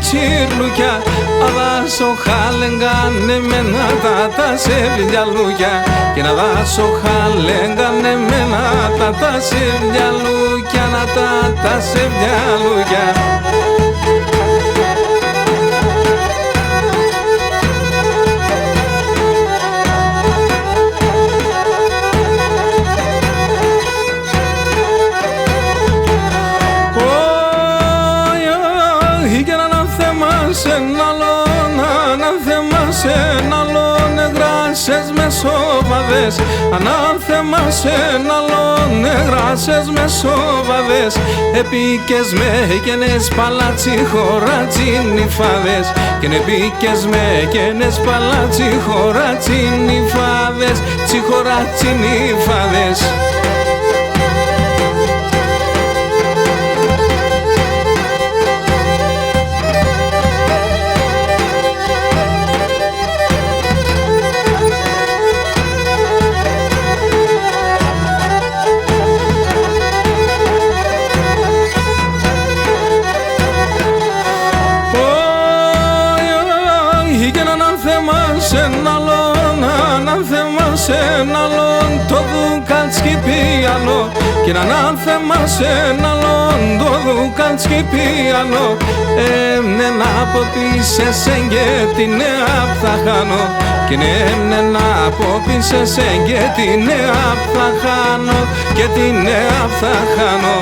τσιρλουκιά, αδάσο χάλεγκανε μένα τα σεβιαλούκια, και να δάσο χάλεγκανε μένα τα σεβιαλούκια, να τα σεβιαλούκια. Εγράσες με σοβαδές, ανάθεμα σ' εναλλόν. Εγράσες με σοβαδές, επίκες με καινές παλάτσι χωρατσινιφάδες, και επίκες με καινές παλάτσι χωρατσινιφάδες, τσιχωρατσινιφάδες. Σε άλλον το δουκάτσκι πιανό, και έναν θέμα σε άλλον το δουκάτσκι πιανό. Να από πίσω και την νέα θα χάνω, και να από πίσω και την νέα θα χάνω, και την νέα θα χάνω.